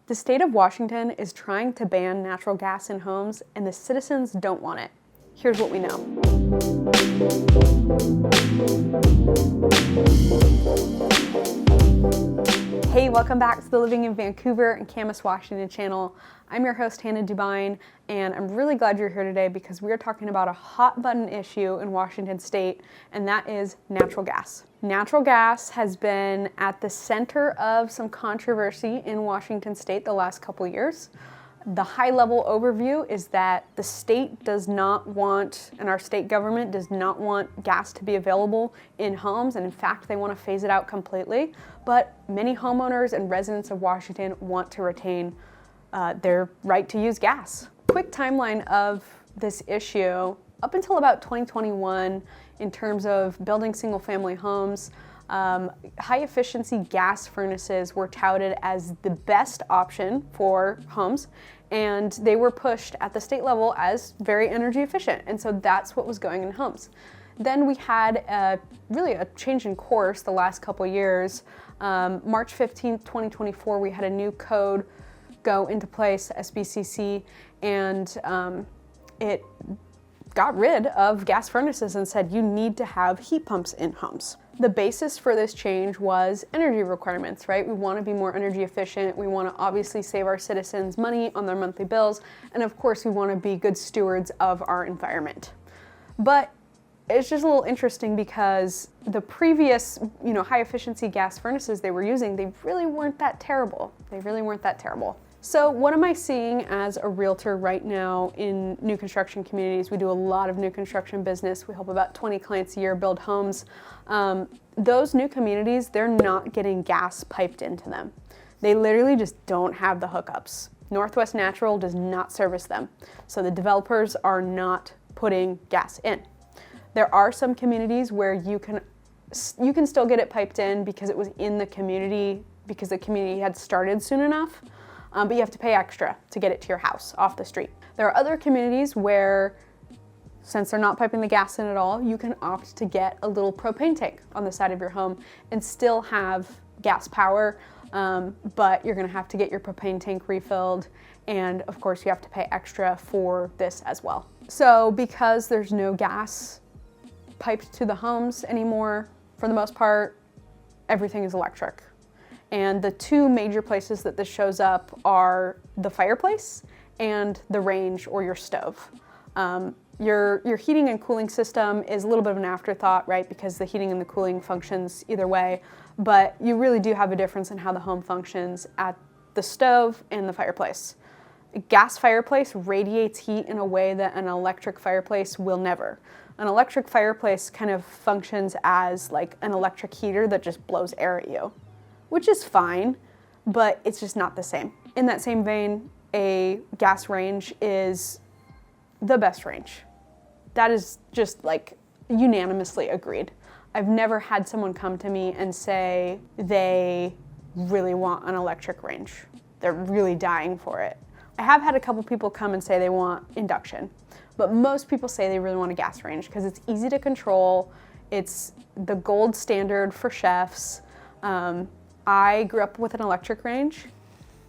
The state of Washington is trying to ban natural gas in homes, and the citizens don't want it. Here's what we know. Hey, welcome back to the Living in Vancouver and Camas, Washington channel. I'm your host, Hannah Dubyne, and I'm really glad you're here today because we are talking about a hot button issue in Washington state, and that is natural gas. Natural gas has been at the center of some controversy in Washington state the last couple of years. The high-level overview is that the state does not want, and our state government does not want gas to be available in homes, and in fact, they want to phase it out completely. But many homeowners and residents of Washington want to retain their right to use gas. Quick timeline of this issue. Up until about 2021, in terms of building single-family homes, high-efficiency gas furnaces were touted as the best option for homes, and they were pushed at the state level as very energy efficient, and so that's what was going in homes. Then we had really a change in course the last couple years. March 15th, 2024, we had a new code go into place, SBCC, and it got rid of gas furnaces and said you need to have heat pumps in homes. The basis for this change was energy requirements, right? We want to be more energy efficient. We want to obviously save our citizens money on their monthly bills. And of course, we want to be good stewards of our environment. But it's just a little interesting because the previous, high efficiency gas furnaces they were using, they really weren't that terrible. They really weren't that terrible. So what am I seeing as a realtor right now in new construction communities? We do a lot of new construction business. We help about 20 clients a year build homes. Those new communities, they're not getting gas piped into them. They literally just don't have the hookups. Northwest Natural does not service them. So the developers are not putting gas in. There are some communities where you can still get it piped in because it was in the community, because the community had started soon enough. But you have to pay extra to get it to your house off the street. There are other communities where, since they're not piping the gas in at all, you can opt to get a little propane tank on the side of your home and still have gas power, but you're gonna have to get your propane tank refilled, and of course you have to pay extra for this as well. So because there's no gas piped to the homes anymore, for the most part, everything is electric. And the two major places that this shows up are the fireplace and the range or your stove. Your heating and cooling system is a little bit of an afterthought, right? Because the heating and the cooling functions either way, but you really do have a difference in how the home functions at the stove and the fireplace. A gas fireplace radiates heat in a way that an electric fireplace will never. An electric fireplace kind of functions as like an electric heater that just blows air at you, which is fine, but it's just not the same. In that same vein, a gas range is the best range. That is just like unanimously agreed. I've never had someone come to me and say they really want an electric range. They're really dying for it. I have had a couple people come and say they want induction, but most people say they really want a gas range because it's easy to control. It's the gold standard for chefs. I grew up with an electric range,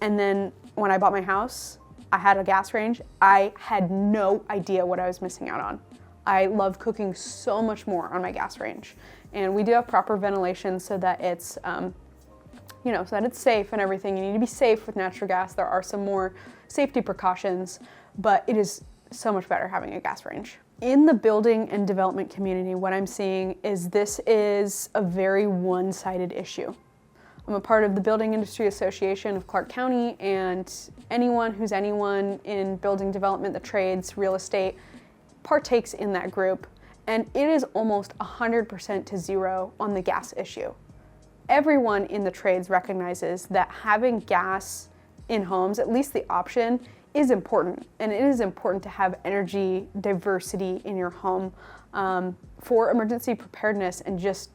and then when I bought my house, I had a gas range. I had no idea what I was missing out on. I love cooking so much more on my gas range. And we do have proper ventilation so that it's, so that it's safe and everything. You need to be safe with natural gas. There are some more safety precautions, but it is so much better having a gas range. In the building and development community, what I'm seeing is this is a very one-sided issue. I'm a part of the Building Industry Association of Clark County, and anyone who's anyone in building development, the trades, real estate, partakes in that group, and it is almost 100% to zero on the gas issue. Everyone in the trades recognizes that having gas in homes, at least the option, is important, and it is important to have energy diversity in your home for emergency preparedness and just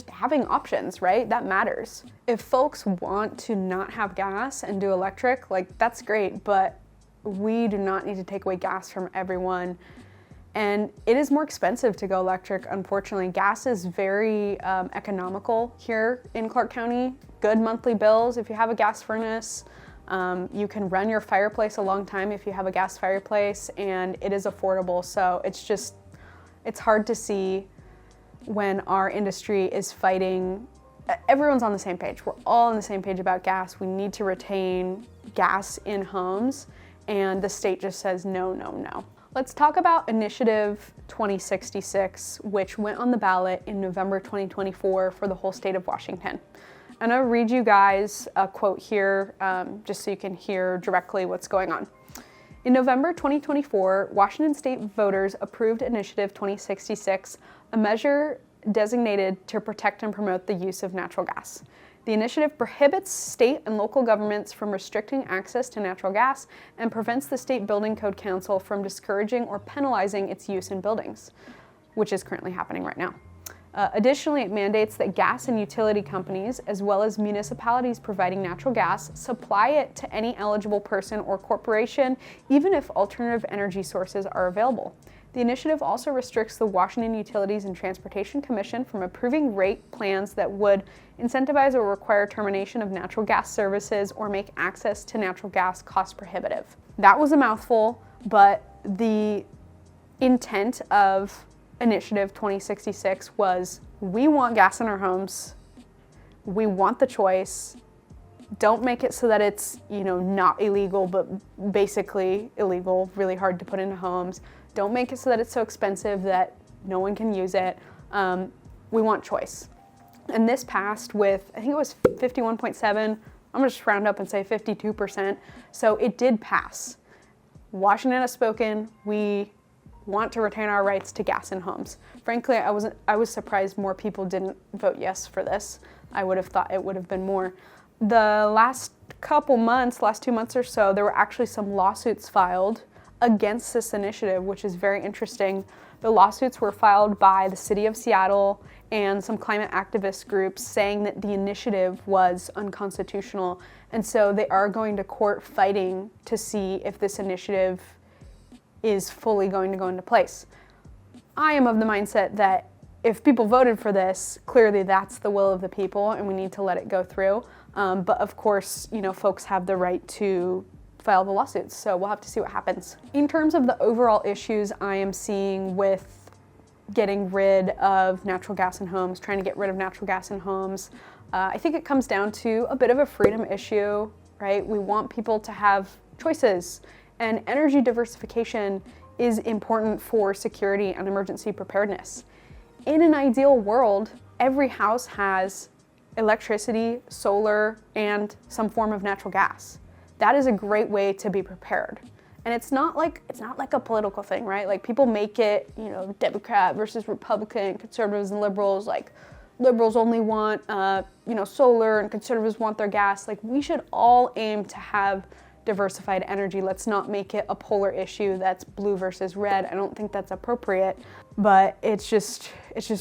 having options, right? That matters. If folks want to not have gas and do electric, like that's great, but we do not need to take away gas from everyone. And it is more expensive to go electric, unfortunately. Gas is very economical here in Clark County. Good monthly bills if you have a gas furnace. You can run your fireplace a long time if you have a gas fireplace, and it is affordable. So it's hard to see when our industry is fighting. Everyone's on the same page. We're all on the same page about gas. We need to retain gas in homes, and the state just says no, no, no. Let's talk about Initiative 2066, which went on the ballot in November 2024 for the whole state of Washington. I'm gonna read you guys a quote here, just so you can hear directly what's going on. In November 2024, Washington state voters approved Initiative 2066, a measure designated to protect and promote the use of natural gas. The initiative prohibits state and local governments from restricting access to natural gas and prevents the State Building Code Council from discouraging or penalizing its use in buildings, which is currently happening right now. Additionally, it mandates that gas and utility companies, as well as municipalities providing natural gas, supply it to any eligible person or corporation, even if alternative energy sources are available. The initiative also restricts the Washington Utilities and Transportation Commission from approving rate plans that would incentivize or require termination of natural gas services or make access to natural gas cost prohibitive. That was a mouthful, but the intent of Initiative 2066 was, we want gas in our homes, we want the choice, don't make it so that it's, not illegal, but basically illegal, really hard to put into homes. Don't make it so that it's so expensive that no one can use it. We want choice. And this passed with, I think it was 51.7, I'm gonna just round up and say 52%. So it did pass. Washington has spoken. We want to retain our rights to gas in homes. Frankly, I was surprised more people didn't vote yes for this. I would have thought it would have been more. The last 2 months or so, there were actually some lawsuits filed against this initiative, which is very interesting. The lawsuits were filed by the city of Seattle and some climate activist groups saying that the initiative was unconstitutional. And so they are going to court fighting to see if this initiative is fully going to go into place. I am of the mindset that if people voted for this, clearly that's the will of the people and we need to let it go through. But of course, folks have the right to file the lawsuits, so we'll have to see what happens. In terms of the overall issues I am seeing with getting rid of natural gas in homes, trying to get rid of natural gas in homes, I think it comes down to a bit of a freedom issue, right? We want people to have choices, and energy diversification is important for security and emergency preparedness. In an ideal world, every house has electricity, solar, and some form of natural gas. That is a great way to be prepared. And it's not like a political thing, right? Like, people make it, Democrat versus Republican, conservatives and liberals, like liberals only want, solar and conservatives want their gas. Like, we should all aim to have diversified energy. Let's not make it a polar issue that's blue versus red. I don't think that's appropriate, but it's just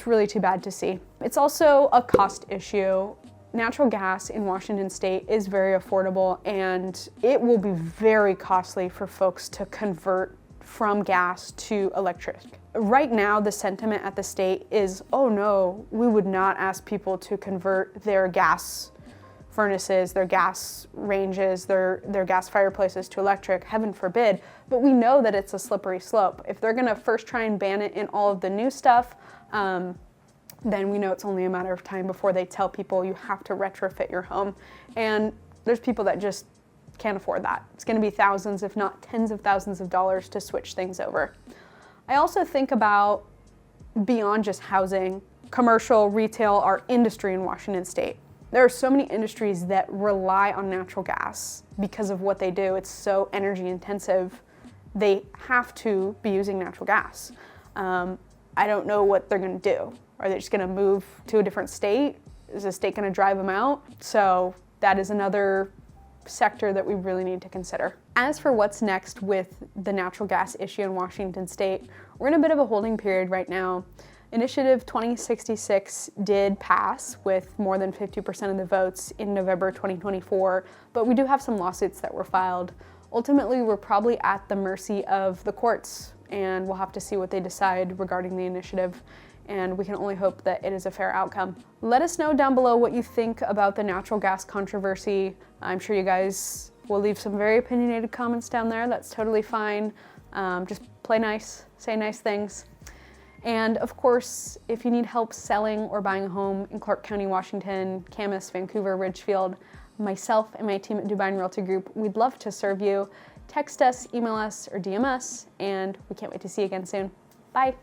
really too bad to see. It's also a cost issue. Natural gas in Washington state is very affordable, and it will be very costly for folks to convert from gas to electric. Right now, the sentiment at the state is, oh no, we would not ask people to convert their gas furnaces, their gas ranges, their gas fireplaces to electric, heaven forbid. But we know that it's a slippery slope. If they're gonna first try and ban it in all of the new stuff, then we know it's only a matter of time before they tell people you have to retrofit your home. And there's people that just can't afford that. It's gonna be thousands, if not tens of thousands of dollars to switch things over. I also think about, beyond just housing, commercial, retail, our industry in Washington state. There are so many industries that rely on natural gas because of what they do. It's so energy intensive. They have to be using natural gas. I don't know what they're gonna do. Are they just gonna move to a different state? Is the state gonna drive them out? So that is another sector that we really need to consider. As for what's next with the natural gas issue in Washington state, we're in a bit of a holding period right now. Initiative 2066 did pass with more than 50% of the votes in November 2024, but we do have some lawsuits that were filed. Ultimately, we're probably at the mercy of the courts, and we'll have to see what they decide regarding the initiative, and we can only hope that it is a fair outcome. Let us know down below what you think about the natural gas controversy. I'm sure you guys We'll leave some very opinionated comments down there. That's totally fine. Just play nice, say nice things. And of course, if you need help selling or buying a home in Clark County, Washington, Camas, Vancouver, Ridgefield, myself and my team at Dubyne Realty Group, we'd love to serve you. Text us, email us, or DM us, and we can't wait to see you again soon. Bye.